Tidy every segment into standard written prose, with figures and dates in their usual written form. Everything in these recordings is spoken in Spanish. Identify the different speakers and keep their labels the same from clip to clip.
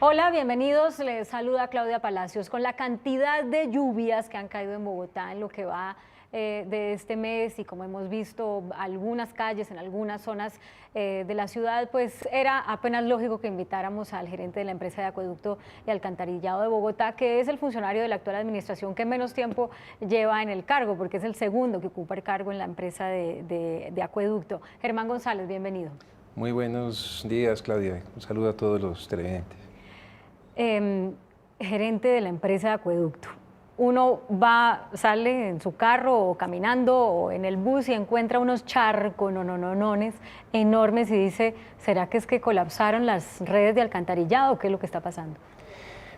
Speaker 1: Hola, bienvenidos. Les saluda Claudia Palacios. Con la cantidad de lluvias que han caído en Bogotá en lo que va de este mes y como hemos visto algunas calles en algunas zonas de la ciudad, pues era apenas lógico que invitáramos al gerente de la empresa de acueducto y alcantarillado de Bogotá, que es el funcionario de la actual administración que menos tiempo lleva en el cargo, porque es el segundo que ocupa el cargo en la empresa de acueducto. Germán González, bienvenido.
Speaker 2: Muy buenos días, Claudia. Un saludo a todos los televidentes.
Speaker 1: Gerente de la empresa de acueducto. Uno sale en su carro o caminando o en el bus y encuentra unos charcos enormes y dice, ¿será que es que colapsaron las redes de alcantarillado o qué es lo que está pasando?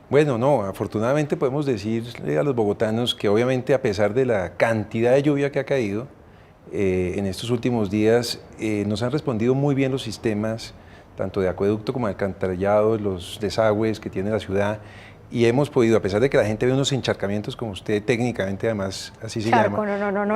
Speaker 2: Bueno, no, afortunadamente podemos decirle a los bogotanos que obviamente a pesar de la cantidad de lluvia que ha caído en estos últimos días, nos han respondido muy bien los sistemas, tanto de acueducto como de alcantarillado, los desagües que tiene la ciudad, y hemos podido, a pesar de que la gente ve unos encharcamientos, como usted técnicamente además así se llama,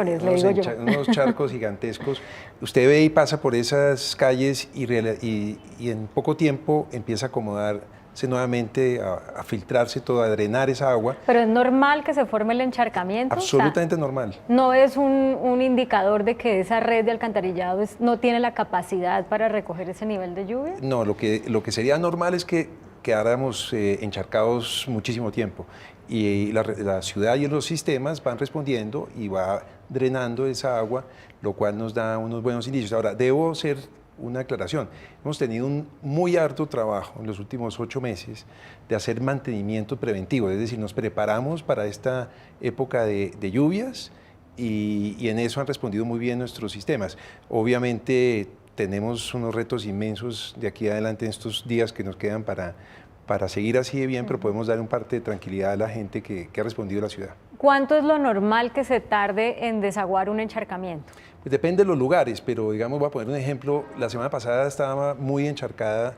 Speaker 1: le digo yo.
Speaker 2: Unos charcos gigantescos, usted ve y pasa por esas calles y en poco tiempo empieza a acomodarse nuevamente, a filtrarse todo, a drenar esa agua.
Speaker 1: ¿Pero es normal que se forme el encharcamiento?
Speaker 2: Absolutamente normal.
Speaker 1: ¿No es un indicador de que esa red de alcantarillado no tiene la capacidad para recoger ese nivel de lluvia?
Speaker 2: No, lo que sería normal es que quedáramos encharcados muchísimo tiempo y la ciudad y los sistemas van respondiendo y va drenando esa agua, lo cual nos da unos buenos indicios. Ahora, debo hacer una aclaración. Hemos tenido un muy harto trabajo en los últimos 8 meses de hacer mantenimiento preventivo, es decir, nos preparamos para esta época de lluvias y en eso han respondido muy bien nuestros sistemas. Obviamente tenemos unos retos inmensos de aquí adelante en estos días que nos quedan para seguir así de bien, pero podemos dar un parte de tranquilidad a la gente que ha respondido a la ciudad.
Speaker 1: ¿Cuánto es lo normal que se tarde en desaguar un encharcamiento?
Speaker 2: Pues depende de los lugares, pero digamos, voy a poner un ejemplo. La semana pasada estaba muy encharcada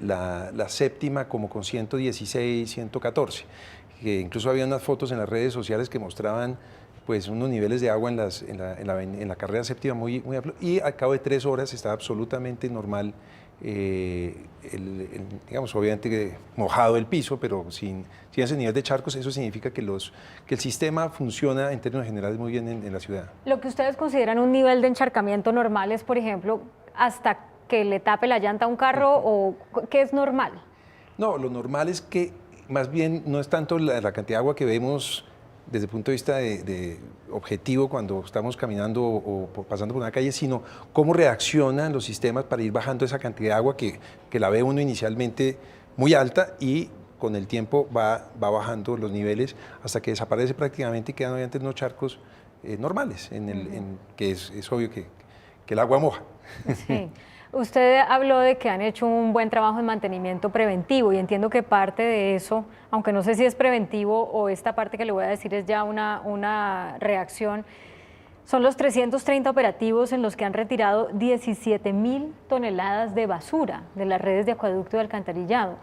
Speaker 2: la séptima como con 116, 114, que incluso había unas fotos en las redes sociales que mostraban pues unos niveles de agua en la carrera séptima muy amplios, y al cabo de 3 horas estaba absolutamente normal, digamos, obviamente mojado el piso, pero sin ese nivel de charcos. Eso significa que el sistema funciona en términos generales muy bien en la ciudad.
Speaker 1: Lo que ustedes consideran un nivel de encharcamiento normal es, por ejemplo, hasta que le tape la llanta a un carro, ¿o qué es normal?
Speaker 2: No, lo normal es que más bien no es tanto la cantidad de agua que vemos desde el punto de vista de objetivo cuando estamos caminando o pasando por una calle, sino cómo reaccionan los sistemas para ir bajando esa cantidad de agua que la ve uno inicialmente muy alta y con el tiempo va bajando los niveles hasta que desaparece prácticamente y quedan obviamente unos charcos normales, que es obvio que el agua moja.
Speaker 1: Sí. Usted habló de que han hecho un buen trabajo en mantenimiento preventivo y entiendo que parte de eso, aunque no sé si es preventivo o esta parte que le voy a decir es ya una reacción, son los 330 operativos en los que han retirado 17.000 toneladas de basura de las redes de acueducto y alcantarillado.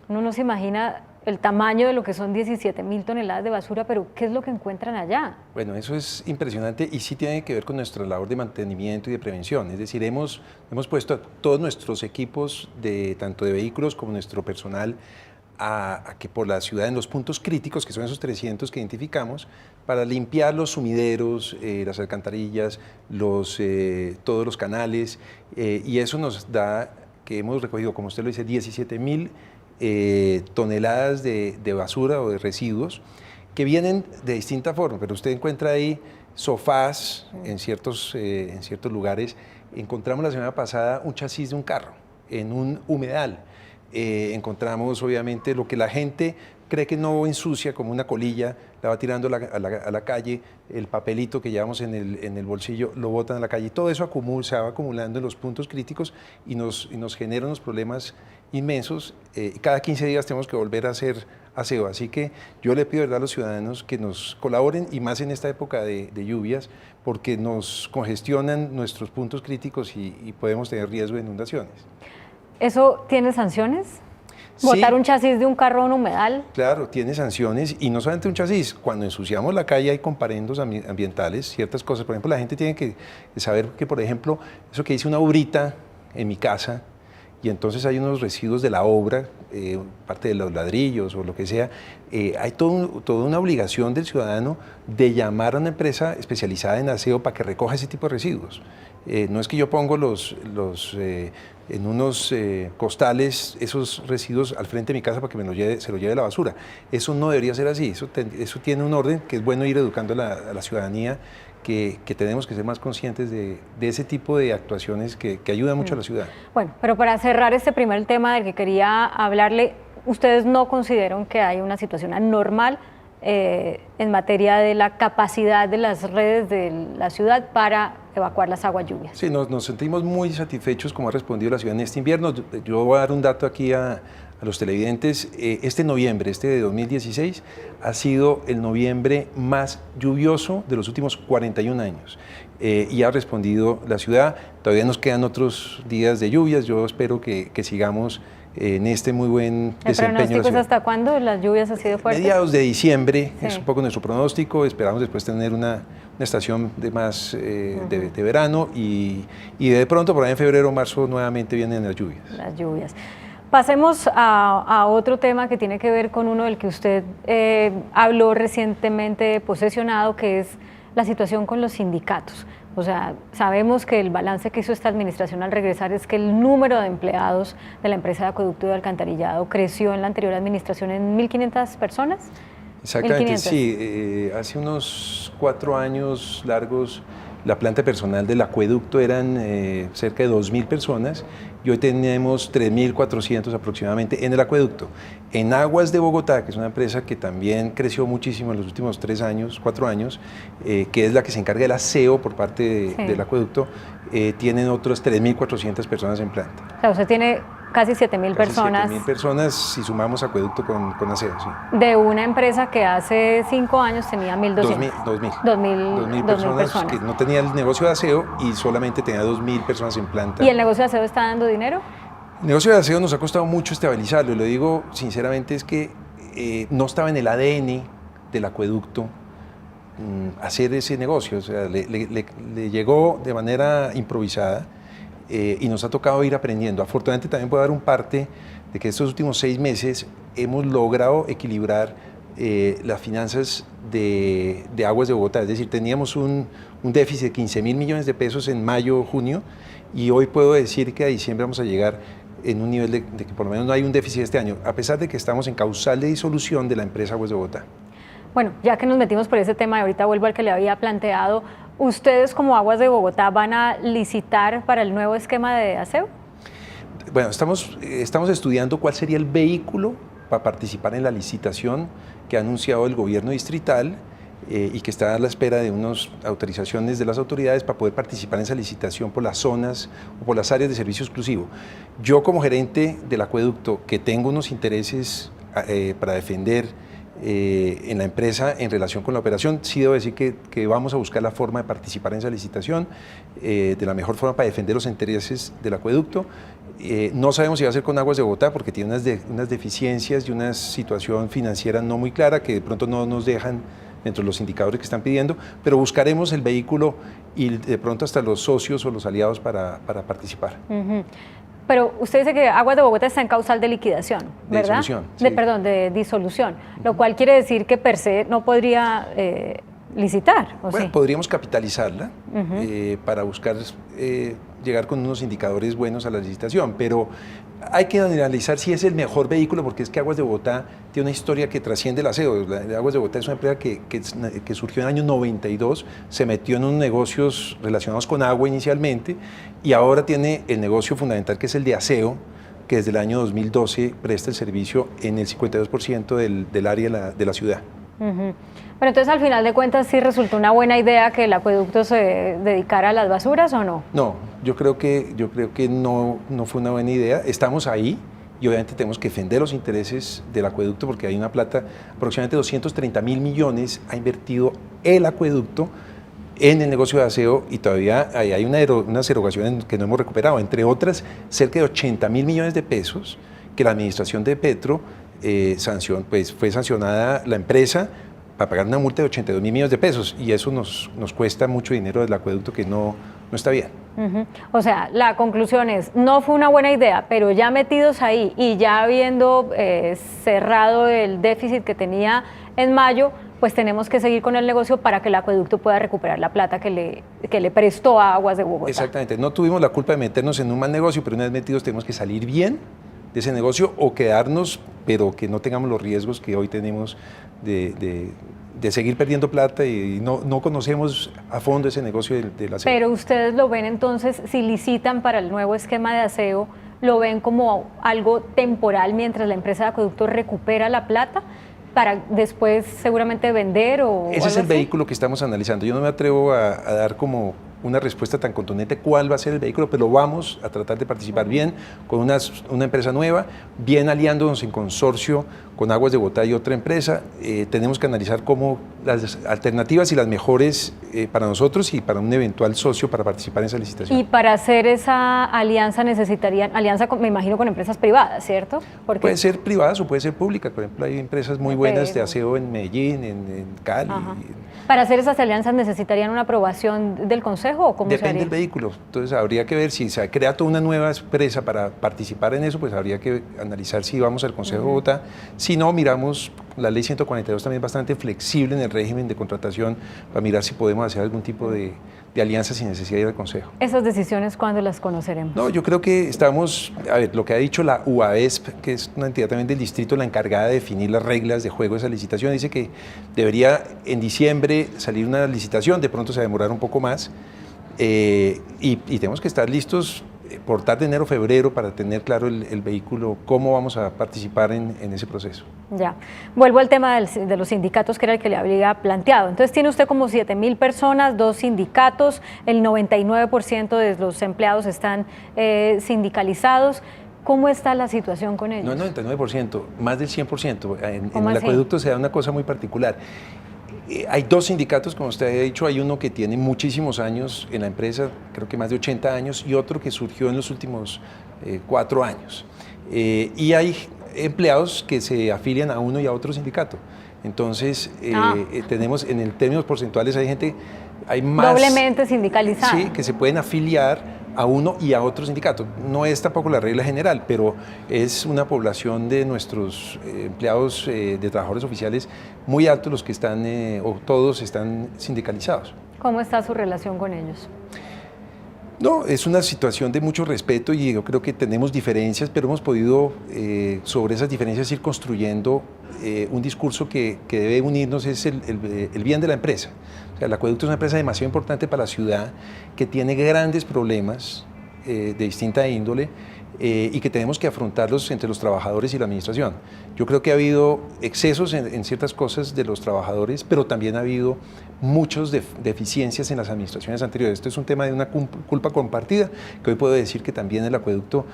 Speaker 1: Uno no se imagina el tamaño de lo que son 17.000 toneladas de basura, pero ¿qué es lo que encuentran allá?
Speaker 2: Bueno, eso es impresionante y sí tiene que ver con nuestra labor de mantenimiento y de prevención. Es decir, hemos puesto a todos nuestros equipos, tanto de vehículos como nuestro personal, a que por la ciudad en los puntos críticos, que son esos 300 que identificamos, para limpiar los sumideros, las alcantarillas, todos los canales, y eso nos da que hemos recogido, como usted lo dice, 17.000 toneladas de basura o de residuos que vienen de distinta forma, pero usted encuentra ahí sofás en ciertos lugares. Encontramos la semana pasada un chasis de un carro en un humedal. Encontramos obviamente lo que la gente cree que no ensucia, como una colilla, la va tirando a la calle, el papelito que llevamos en el bolsillo lo botan a la calle. Todo eso se va acumulando en los puntos críticos y nos genera unos problemas inmensos. Cada 15 días tenemos que volver a hacer aseo, así que yo le pido de verdad a los ciudadanos que nos colaboren, y más en esta época de lluvias, porque nos congestionan nuestros puntos críticos y podemos tener riesgo de inundaciones.
Speaker 1: ¿Eso tiene sanciones? ¿Botar
Speaker 2: Sí,
Speaker 1: un chasis de un carro a un humedal?
Speaker 2: claro, tiene sanciones, y no solamente un chasis. Cuando ensuciamos la calle hay comparendos ambientales, ciertas cosas. Por ejemplo, la gente tiene que saber que, por ejemplo, eso que dice una ubrita en mi casa, y entonces hay unos residuos de la obra, parte de los ladrillos o lo que sea, hay toda una obligación del ciudadano de llamar a una empresa especializada en aseo para que recoja ese tipo de residuos. No es que yo pongo en unos costales esos residuos al frente de mi casa para que se lo lleve la basura. Eso no debería ser así, eso tiene un orden que es bueno ir educando a la ciudadanía, que tenemos que ser más conscientes de ese tipo de actuaciones que ayudan mucho a la ciudad.
Speaker 1: Bueno, pero para cerrar este primer tema del que quería hablarle, ¿ustedes no consideran que hay una situación anormal en materia de la capacidad de las redes de la ciudad para evacuar las aguas lluvias?
Speaker 2: Sí, nos sentimos muy satisfechos como ha respondido la ciudad en este invierno. Yo voy a dar un dato aquí a los televidentes. Este noviembre, de 2016, ha sido el noviembre más lluvioso de los últimos 41 años. Y ha respondido la ciudad. Todavía nos quedan otros días de lluvias. Yo espero que sigamos en este muy buen desempeño.
Speaker 1: ¿El pronóstico es hasta cuándo las lluvias han sido fuertes?
Speaker 2: Mediados de diciembre,
Speaker 1: sí,
Speaker 2: es un poco nuestro pronóstico. Esperamos después tener una estación de de verano y de pronto por ahí en febrero o marzo nuevamente vienen las lluvias.
Speaker 1: Las lluvias. Pasemos a otro tema que tiene que ver con uno del que usted habló recientemente posesionado, que es la situación con los sindicatos. O sea, sabemos que el balance que hizo esta administración al regresar es que el número de empleados de la empresa de acueducto y de alcantarillado creció en la anterior administración en 1.500 personas.
Speaker 2: Exactamente,
Speaker 1: 1.500.
Speaker 2: Sí. Hace unos 4 años largos la planta personal del acueducto eran cerca de 2.000 personas y hoy tenemos 3.400 aproximadamente en el acueducto. En Aguas de Bogotá, que es una empresa que también creció muchísimo en los últimos 4 años, que es la que se encarga del aseo por parte del acueducto, tienen otras 3.400 personas en planta.
Speaker 1: O sea, usted tiene casi 7.000 personas.
Speaker 2: 7.000 personas si sumamos acueducto con aseo, sí.
Speaker 1: De una empresa que hace 5 años tenía 1.200. 2.000
Speaker 2: personas que no tenía el negocio de aseo y solamente tenía 2.000 personas en planta.
Speaker 1: ¿Y el negocio de aseo está dando dinero?
Speaker 2: El negocio de aseo nos ha costado mucho estabilizarlo, y lo digo sinceramente, es que no estaba en el ADN del acueducto hacer ese negocio, o sea, le llegó de manera improvisada. Y nos ha tocado ir aprendiendo. Afortunadamente también puedo dar un parte de que estos últimos 6 meses hemos logrado equilibrar las finanzas de Aguas de Bogotá. Es decir, teníamos un déficit de 15.000 millones de pesos en mayo, junio, y hoy puedo decir que a diciembre vamos a llegar en un nivel de que por lo menos no hay un déficit este año, a pesar de que estamos en causal de disolución de la empresa Aguas de Bogotá.
Speaker 1: Bueno, ya que nos metimos por ese tema y ahorita vuelvo al que le había planteado, ¿ustedes como Aguas de Bogotá van a licitar para el nuevo esquema de aseo?
Speaker 2: Bueno, estamos estudiando cuál sería el vehículo para participar en la licitación que ha anunciado el gobierno distrital y que está a la espera de unas autorizaciones de las autoridades para poder participar en esa licitación por las zonas o por las áreas de servicio exclusivo. Yo como gerente del acueducto, que tengo unos intereses para defender en la empresa en relación con la operación, sí debo decir que vamos a buscar la forma de participar en esa licitación de la mejor forma para defender los intereses del acueducto. No sabemos si va a ser con Aguas de Bogotá porque tiene unas deficiencias y una situación financiera no muy clara que de pronto no nos dejan dentro de los indicadores que están pidiendo, pero buscaremos el vehículo y de pronto hasta los socios o los aliados para participar.
Speaker 1: Pero usted dice que Aguas de Bogotá está en causal de liquidación, ¿verdad?
Speaker 2: De disolución. Sí.
Speaker 1: Perdón, de disolución, lo cual quiere decir que per se no podría licitar, ¿o
Speaker 2: bueno,
Speaker 1: sí?
Speaker 2: Podríamos capitalizarla para buscar llegar con unos indicadores buenos a la licitación, pero hay que analizar si es el mejor vehículo, porque es que Aguas de Bogotá tiene una historia que trasciende el aseo. Aguas de Bogotá es una empresa que surgió en el año 92, se metió en unos negocios relacionados con agua inicialmente y ahora tiene el negocio fundamental que es el de aseo, que desde el año 2012 presta el servicio en el 52% del área de la ciudad.
Speaker 1: Pero entonces al final de cuentas sí resultó una buena idea que el acueducto se dedicara a las basuras, ¿o no?
Speaker 2: No, yo creo que no fue una buena idea. Estamos ahí y obviamente tenemos que defender los intereses del acueducto porque hay una plata, aproximadamente 230.000 millones ha invertido el acueducto en el negocio de aseo y todavía hay unas erogaciones que no hemos recuperado, entre otras cerca de 80.000 millones de pesos que la administración de Petro fue sancionada la empresa para pagar una multa de 82.000 millones de pesos y eso nos cuesta mucho dinero del acueducto que no no está bien.
Speaker 1: O sea, la conclusión es, no fue una buena idea, pero ya metidos ahí y ya habiendo cerrado el déficit que tenía en mayo, pues tenemos que seguir con el negocio para que el acueducto pueda recuperar la plata que le prestó a Aguas de Bogotá.
Speaker 2: Exactamente, no tuvimos la culpa de meternos en un mal negocio, pero una vez metidos tenemos que salir bien de ese negocio o quedarnos, pero que no tengamos los riesgos que hoy tenemos de seguir perdiendo plata y no conocemos a fondo ese negocio del aseo.
Speaker 1: Pero ustedes lo ven entonces, si licitan para el nuevo esquema de aseo, ¿lo ven como algo temporal mientras la empresa de acueducto recupera la plata para después seguramente vender o
Speaker 2: Ese es el
Speaker 1: así?
Speaker 2: vehículo que estamos analizando. Yo no me atrevo a dar como una respuesta tan contundente cuál va a ser el vehículo, pero vamos a tratar de participar bien con una empresa nueva, bien aliándonos en consorcio con Aguas de Bogotá y otra empresa. Tenemos que analizar cómo las alternativas y las mejores para nosotros y para un eventual socio para participar en esa licitación.
Speaker 1: Y para hacer esa alianza necesitarían, me imagino con empresas privadas, ¿cierto? Porque
Speaker 2: puede ser privadas o puede ser públicas. Por ejemplo, hay empresas muy buenas de aseo en Medellín, en Cali.
Speaker 1: ¿Para hacer esas alianzas necesitarían una aprobación del Consejo o cómo se haría?
Speaker 2: Depende del vehículo. Entonces habría que ver si se crea toda una nueva empresa para participar en eso, pues habría que analizar si vamos al Consejo de Bogotá. Si no, miramos, la ley 142 también es bastante flexible en el régimen de contratación para mirar si podemos hacer algún tipo de alianza sin necesidad de ir al Consejo.
Speaker 1: ¿Esas decisiones cuándo las conoceremos?
Speaker 2: No, yo creo que estamos, a ver, lo que ha dicho la UAESP, que es una entidad también del distrito, la encargada de definir las reglas de juego de esa licitación, dice que debería en diciembre salir una licitación, de pronto se va a demorar un poco más, y tenemos que estar listos por tarde enero, febrero, para tener claro el vehículo, cómo vamos a participar en ese proceso.
Speaker 1: Ya, vuelvo al tema de los sindicatos, que era el que le había planteado. Entonces tiene usted como 7.000 personas, 2 sindicatos, el 99% de los empleados están sindicalizados. ¿Cómo está la situación con ellos?
Speaker 2: No, el 99%, más del 100%. En el
Speaker 1: así?
Speaker 2: acueducto se da una cosa muy particular. Hay 2 sindicatos, como usted ha dicho, hay uno que tiene muchísimos años en la empresa, creo que más de 80 años, y otro que surgió en los últimos 4 años. Y hay empleados que se afilian a uno y a otro sindicato. Entonces, tenemos, en términos porcentuales, hay gente, hay más...
Speaker 1: Doblemente sindicalizada.
Speaker 2: Sí, que se pueden afiliar a uno y a otro sindicato. No es tampoco la regla general, pero es una población de nuestros empleados de trabajadores oficiales muy altos los que están, o todos están sindicalizados.
Speaker 1: ¿Cómo está su relación con ellos?
Speaker 2: No, es una situación de mucho respeto y yo creo que tenemos diferencias, pero hemos podido sobre esas diferencias ir construyendo un discurso que debe unirnos, es el bien de la empresa. O sea, el acueducto es una empresa demasiado importante para la ciudad, que tiene grandes problemas de distinta índole y que tenemos que afrontarlos entre los trabajadores y la administración. Yo creo que ha habido excesos en ciertas cosas de los trabajadores, pero también ha habido muchas deficiencias en las administraciones anteriores. Esto es un tema de una culpa compartida, que hoy puedo decir que también el acueducto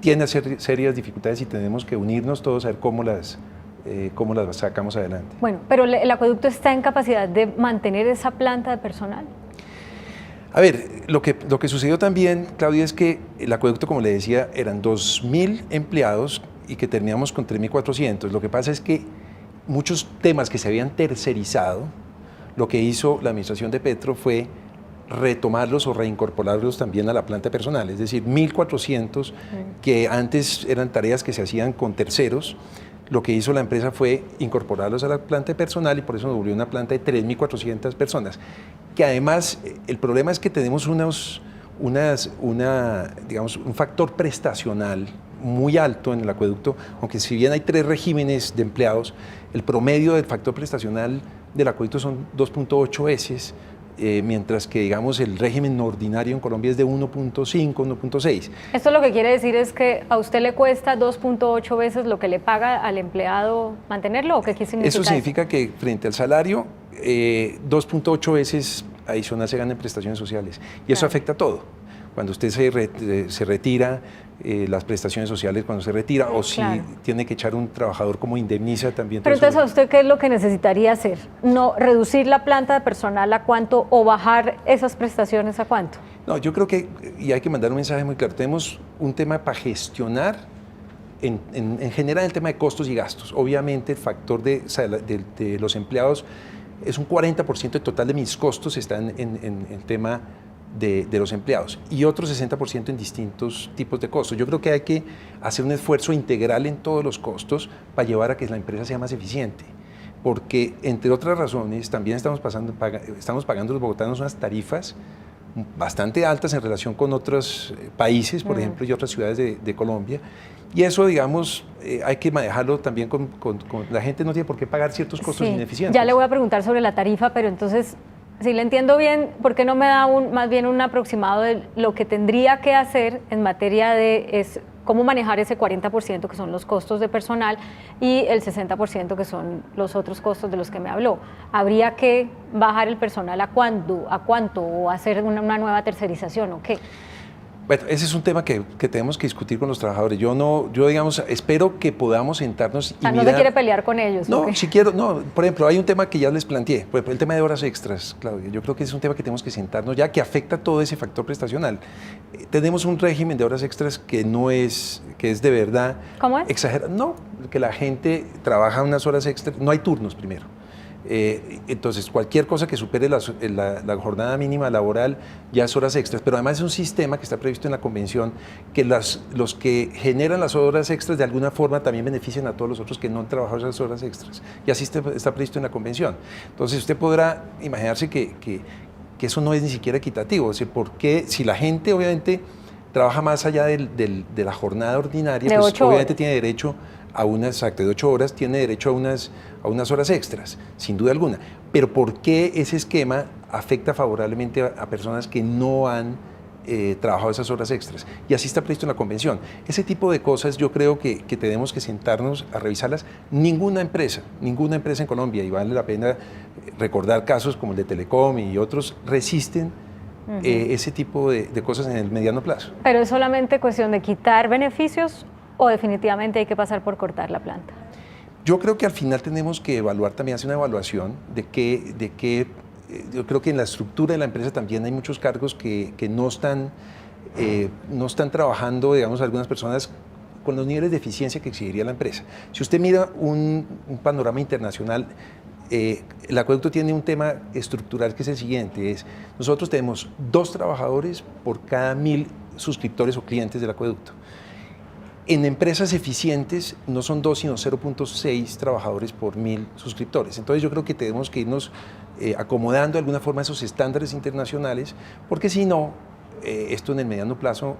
Speaker 2: tiene serias dificultades y tenemos que unirnos todos a ver cómo las sacamos adelante.
Speaker 1: Bueno, pero ¿el acueducto está en capacidad de mantener esa planta de personal?
Speaker 2: A ver, lo que sucedió también, Claudia, es que el acueducto, como le decía, eran 2.000 empleados y que terminamos con 3.400. Lo que pasa es que muchos temas que se habían tercerizado, lo que hizo la administración de Petro fue retomarlos o reincorporarlos también a la planta personal, es decir, 1.400 que antes eran tareas que se hacían con terceros. Lo que hizo la empresa fue incorporarlos a la planta personal y por eso nos volvió una planta de 3.400 personas. Que además el problema es que tenemos digamos, un factor prestacional muy alto en el acueducto, aunque si bien hay 3 regímenes de empleados, el promedio del factor prestacional del acueducto son 2.8 veces, mientras que digamos el régimen ordinario en Colombia es de 1.5, 1.6.
Speaker 1: Esto lo que quiere decir es que a usted le cuesta 2.8 veces lo que le paga al empleado mantenerlo, ¿o qué significa
Speaker 2: eso? Significa que frente al salario 2.8 veces adicional se gana en prestaciones sociales y eso afecta a todo. Cuando usted se retira, las prestaciones sociales cuando se retira, o si tiene que echar un trabajador como indemniza también.
Speaker 1: Pero entonces, ¿a usted qué es lo que necesitaría hacer? ¿No reducir la planta de personal a cuánto o bajar esas prestaciones a cuánto?
Speaker 2: No, yo creo que, y hay que mandar un mensaje muy claro, tenemos un tema para gestionar en general el tema de costos y gastos. Obviamente el factor de los empleados es un 40% del total de mis costos están en el tema de los empleados y otro 60% en distintos tipos de costos. Yo creo que hay que hacer un esfuerzo integral en todos los costos para llevar a que la empresa sea más eficiente, porque entre otras razones también estamos pagando los bogotanos unas tarifas bastante altas en relación con otros países, por ejemplo, y otras ciudades de Colombia, y eso, digamos, hay que manejarlo también la gente no tiene por qué pagar ciertos costos ineficientes.
Speaker 1: Ya le voy a preguntar sobre la tarifa, pero entonces, si le entiendo bien, ¿por qué no me da más bien un aproximado de lo que tendría que hacer en materia de cómo manejar ese 40% que son los costos de personal y el 60% que son los otros costos de los que me habló? ¿Habría que bajar el personal a cuánto o hacer una nueva tercerización o qué?
Speaker 2: Bueno, ese es un tema que tenemos que discutir con los trabajadores. Yo digamos, espero que podamos sentarnos y
Speaker 1: no se quiere pelear con ellos.
Speaker 2: No, si quiero, no. Por ejemplo, hay un tema que ya les planteé, por ejemplo, el tema de horas extras, Claudia. Yo creo que es un tema que tenemos que sentarnos ya, que afecta todo ese factor prestacional. Tenemos un régimen de horas extras que es de verdad...
Speaker 1: ¿Cómo es?
Speaker 2: Exagerado. No, que la gente trabaja unas horas extras, no hay turnos primero. Entonces, cualquier cosa que supere la jornada mínima laboral ya es horas extras, pero además es un sistema que está previsto en la convención que los que generan las horas extras de alguna forma también benefician a todos los otros que no han trabajado esas horas extras, y así está previsto en la convención. Entonces, usted podrá imaginarse que eso no es ni siquiera equitativo, o sea, porque si la gente obviamente trabaja más allá de la jornada ordinaria, pues obviamente tiene derecho a unas, de 8 horas, tiene derecho a unas horas extras, sin duda alguna. Pero ¿por qué ese esquema afecta favorablemente a personas que no han trabajado esas horas extras? Y así está previsto en la convención. Ese tipo de cosas yo creo que tenemos que sentarnos a revisarlas. Ninguna empresa en Colombia, y vale la pena recordar casos como el de Telecom y otros, resisten ese tipo de cosas en el mediano plazo.
Speaker 1: ¿Pero es solamente cuestión de quitar beneficios o definitivamente hay que pasar por cortar la planta?
Speaker 2: Yo creo que al final tenemos que evaluar, también hacer una evaluación yo creo que en la estructura de la empresa también hay muchos cargos que no están trabajando, digamos, algunas personas con los niveles de eficiencia que exigiría la empresa. Si usted mira un panorama internacional, el acueducto tiene un tema estructural que es el siguiente, nosotros tenemos 2 trabajadores por cada 1000 suscriptores o clientes del acueducto. En empresas eficientes no son 2, sino 0.6 trabajadores por 1000 suscriptores. Entonces yo creo que tenemos que irnos acomodando de alguna forma a esos estándares internacionales, porque si no, esto en el mediano plazo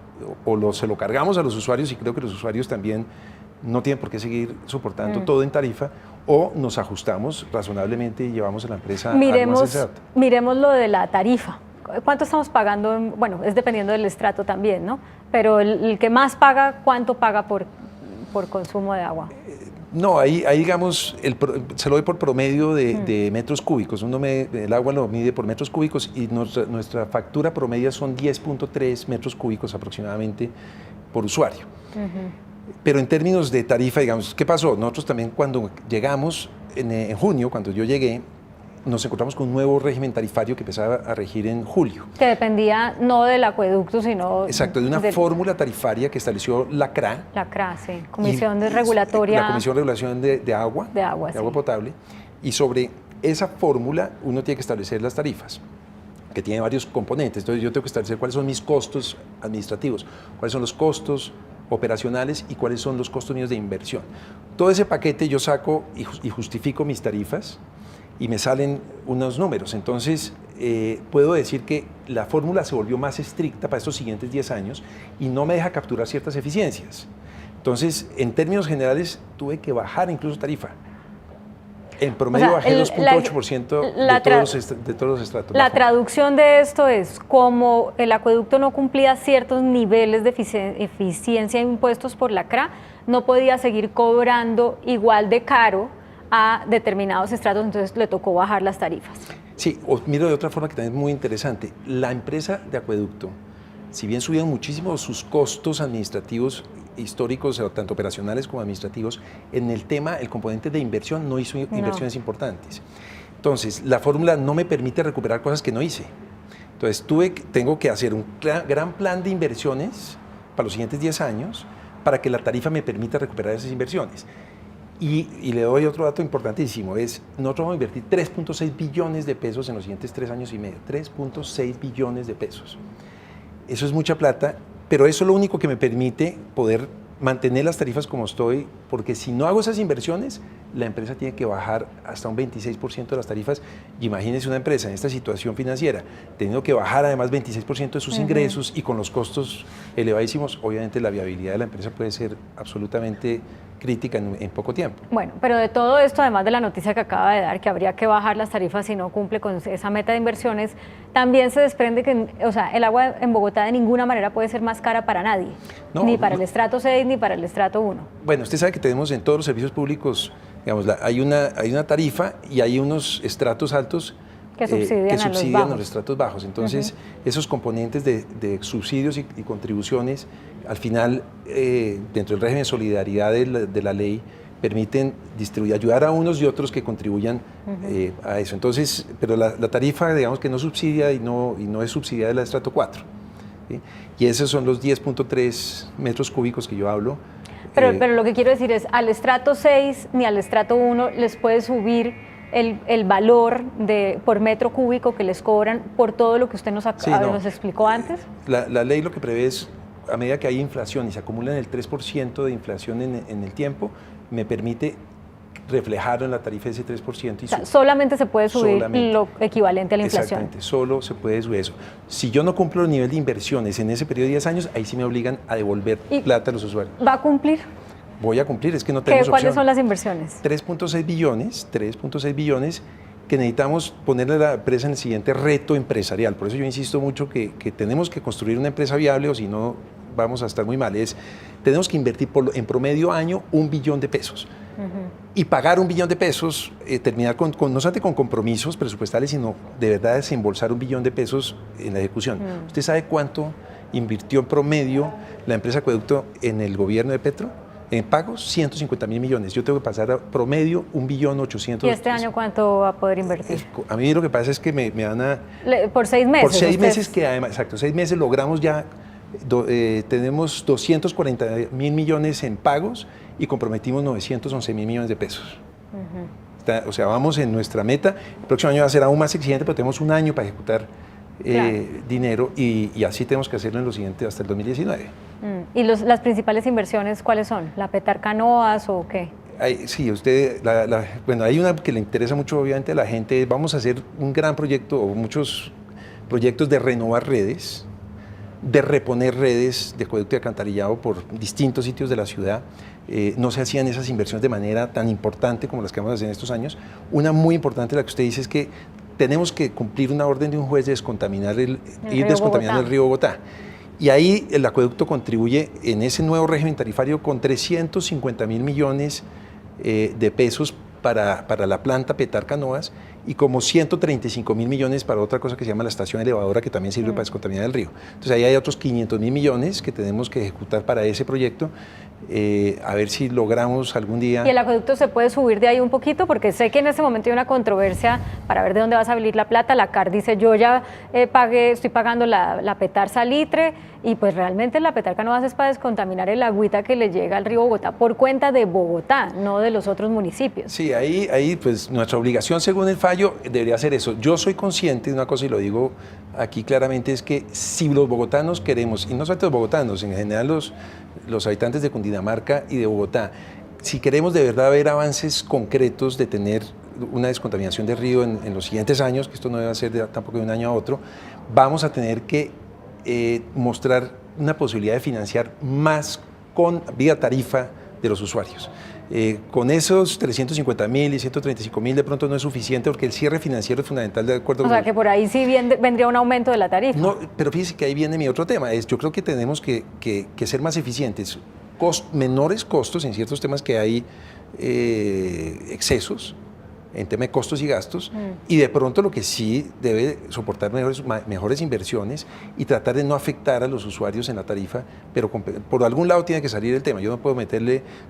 Speaker 2: se lo cargamos a los usuarios, y creo que los usuarios también no tienen por qué seguir soportando todo en tarifa, o nos ajustamos razonablemente y llevamos a la empresa a algo más sensato.
Speaker 1: Miremos lo de la tarifa. ¿Cuánto estamos pagando? Bueno, es dependiendo del estrato también, ¿no? Pero el que más paga, ¿cuánto paga por consumo de agua?
Speaker 2: No, ahí digamos, se lo doy por promedio de metros cúbicos. El agua lo mide por metros cúbicos y nuestra factura promedia son 10.3 metros cúbicos aproximadamente por usuario. Pero en términos de tarifa, digamos, ¿qué pasó? Nosotros también cuando llegamos, en junio, cuando yo llegué, nos encontramos con un nuevo régimen tarifario que empezaba a regir en julio.
Speaker 1: Que dependía no del acueducto, sino...
Speaker 2: Exacto, de una fórmula tarifaria que estableció la CRA.
Speaker 1: La CRA, sí, Comisión Regulatoria...
Speaker 2: La Comisión de Regulación de Agua.
Speaker 1: De agua,
Speaker 2: de agua potable. Y sobre esa fórmula uno tiene que establecer las tarifas, que tiene varios componentes. Entonces yo tengo que establecer cuáles son mis costos administrativos, cuáles son los costos operacionales y cuáles son los costos míos de inversión. Todo ese paquete yo saco y justifico mis tarifas, y me salen unos números. Entonces, puedo decir que la fórmula se volvió más estricta para estos siguientes 10 años y no me deja capturar ciertas eficiencias. Entonces, en términos generales, tuve que bajar incluso tarifa. En promedio bajé 2.8% de todos los estratos.
Speaker 1: La traducción de esto es, como el acueducto no cumplía ciertos niveles de eficiencia impuestos por la CRA, no podía seguir cobrando igual de caro a determinados estratos, entonces le tocó bajar las tarifas.
Speaker 2: Sí, miro de otra forma que también es muy interesante. La empresa de acueducto, si bien subieron muchísimo sus costos administrativos históricos, tanto operacionales como administrativos, en el componente de inversión no hizo inversiones importantes. Entonces, la fórmula no me permite recuperar cosas que no hice. Entonces, tengo que hacer un gran plan de inversiones para los siguientes 10 años para que la tarifa me permita recuperar esas inversiones. Y le doy otro dato importantísimo, es nosotros vamos a invertir 3.6 billones de pesos en los siguientes 3 años y medio, 3.6 billones de pesos. Eso es mucha plata, pero eso es lo único que me permite poder mantener las tarifas como estoy, porque si no hago esas inversiones, la empresa tiene que bajar hasta un 26% de las tarifas. Y imagínense una empresa en esta situación financiera, teniendo que bajar además 26% de sus ingresos y con los costos elevadísimos, obviamente la viabilidad de la empresa puede ser absolutamente crítica en poco tiempo.
Speaker 1: Bueno, pero de todo esto, además de la noticia que acaba de dar, que habría que bajar las tarifas si no cumple con esa meta de inversiones, también se desprende que, o sea, el agua en Bogotá de ninguna manera puede ser más cara para nadie, no, ni para el estrato 6 ni para el estrato 1.
Speaker 2: Bueno, usted sabe que tenemos en todos los servicios públicos, digamos, hay una tarifa y hay unos estratos altos
Speaker 1: que subsidian
Speaker 2: a los estratos bajos. Entonces, esos componentes de subsidios y contribuciones, al final, dentro del régimen de solidaridad de la ley, permiten distribuir, ayudar a unos y otros que contribuyan a eso. Entonces, pero la tarifa, digamos, que no subsidia y no es subsidiada de la estrato 4. ¿Sí? Y esos son los 10.3 metros cúbicos que yo hablo.
Speaker 1: Pero lo que quiero decir es, al estrato 6 ni al estrato 1 les puede subir el valor por metro cúbico que les cobran por todo lo que usted nos explicó antes.
Speaker 2: La ley lo que prevé es, a medida que hay inflación y se acumula el 3% de inflación en el tiempo, me permite reflejarlo en la tarifa de ese 3%.
Speaker 1: O sea, solamente se puede subir lo equivalente a la inflación.
Speaker 2: Exactamente, solo se puede subir eso. Si yo no cumplo el nivel de inversiones en ese periodo de 10 años, ahí sí me obligan a devolver plata a los usuarios.
Speaker 1: ¿Va a cumplir?
Speaker 2: Voy a cumplir, es que no tenemos opción.
Speaker 1: ¿Cuáles son las inversiones?
Speaker 2: 3.6 billones que necesitamos ponerle a la empresa en el siguiente reto empresarial. Por eso yo insisto mucho que tenemos que construir una empresa viable o si no vamos a estar muy mal. Tenemos que invertir en promedio año 1 billón de pesos. Y pagar 1 billón de pesos, terminar no solamente con compromisos presupuestales, sino de verdad desembolsar 1 billón de pesos en la ejecución. ¿Usted sabe cuánto invirtió en promedio la empresa Acueducto en el gobierno de Petro? En pagos, 150.000 millones. Yo tengo que pasar a promedio 1.800.000.
Speaker 1: ¿Y este año cuánto va a poder invertir?
Speaker 2: A mí lo que pasa es que me van a...
Speaker 1: Por 6 meses.
Speaker 2: Por 6 meses que además, exacto, 6 meses logramos ya, tenemos 240.000 millones en pagos y comprometimos 911.000 millones de pesos. O sea, vamos en nuestra meta. El próximo año va a ser aún más exigente, pero tenemos un año para ejecutar dinero y así tenemos que hacerlo en lo siguiente hasta el 2019.
Speaker 1: ¿Y las principales inversiones cuáles son? ¿La Petar Canoas o qué?
Speaker 2: Sí, bueno, hay una que le interesa mucho obviamente a la gente. Vamos a hacer un gran proyecto o muchos proyectos de renovar redes, de reponer redes de acueducto y alcantarillado por distintos sitios de la ciudad. No se hacían esas inversiones de manera tan importante como las que vamos a hacer en estos años. Una muy importante, la que usted dice, es que tenemos que cumplir una orden de un juez de descontaminar ir descontaminando el río Bogotá. Y ahí el acueducto contribuye en ese nuevo régimen tarifario con 350.000 millones de pesos para la planta Petar Canoas y como 135.000 millones para otra cosa que se llama la estación elevadora que también sirve para descontaminar el río. Entonces ahí hay otros 500.000 millones que tenemos que ejecutar para ese proyecto. A ver si logramos algún día...
Speaker 1: ¿Y el acueducto se puede subir de ahí un poquito? Porque sé que en este momento hay una controversia para ver de dónde va a salir la plata. La CAR dice, yo ya estoy pagando la Petar Salitre y pues realmente la Petar Canoas es para descontaminar el agüita que le llega al río Bogotá por cuenta de Bogotá, no de los otros municipios.
Speaker 2: Sí, ahí pues nuestra obligación según el fallo debería ser eso. Yo soy consciente de una cosa y lo digo aquí claramente, es que si los bogotanos queremos, y no solamente los bogotanos, en general los habitantes de Cundinamarca y de Bogotá, si queremos de verdad ver avances concretos de tener una descontaminación del río en los siguientes años, que esto no debe ser tampoco de un año a otro, vamos a tener que mostrar una posibilidad de financiar más vía tarifa de los usuarios. Con esos 350.000 y 135.000 de pronto no es suficiente porque el cierre financiero es fundamental de acuerdo con...
Speaker 1: O sea que por ahí sí vendría un aumento de la tarifa.
Speaker 2: No, pero fíjese que ahí viene mi otro tema, yo creo que tenemos que ser más eficientes, menores costos en ciertos temas que hay excesos, en tema de costos y gastos, y de pronto lo que sí debe soportar mejores inversiones y tratar de no afectar a los usuarios en la tarifa, pero por algún lado tiene que salir el tema. Yo no puedo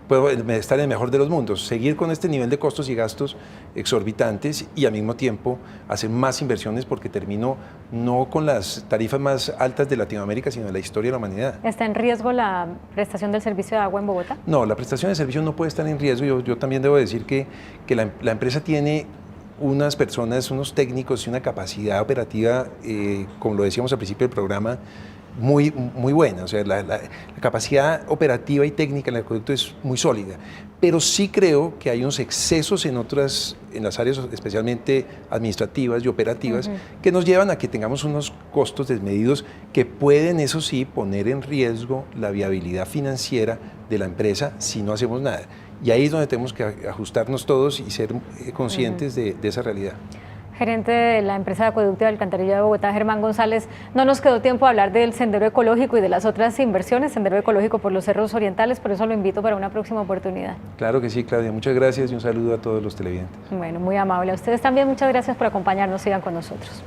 Speaker 2: puedo estar en el mejor de los mundos, seguir con este nivel de costos y gastos exorbitantes y al mismo tiempo hacer más inversiones, porque termino no con las tarifas más altas de Latinoamérica, sino de la historia de la humanidad.
Speaker 1: ¿Está en riesgo la prestación del servicio de agua en Bogotá?
Speaker 2: No, la prestación de servicio no puede estar en riesgo. Yo también debo decir que la empresa tiene unas personas, unos técnicos y una capacidad operativa, como lo decíamos al principio del programa, muy buena. O sea, la capacidad operativa y técnica en el acueducto es muy sólida. Pero sí creo que hay unos excesos en las áreas especialmente administrativas y operativas, que nos llevan a que tengamos unos costos desmedidos que pueden, eso sí, poner en riesgo la viabilidad financiera de la empresa si no hacemos nada. Y ahí es donde tenemos que ajustarnos todos y ser conscientes de esa realidad.
Speaker 1: Gerente de la empresa de acueducto y alcantarilla de Bogotá, Germán González, no nos quedó tiempo a hablar del sendero ecológico y de las otras inversiones, sendero ecológico por los cerros orientales, por eso lo invito para una próxima oportunidad.
Speaker 2: Claro que sí, Claudia, muchas gracias y un saludo a todos los televidentes.
Speaker 1: Bueno, muy amable. A ustedes también muchas gracias por acompañarnos, sigan con nosotros.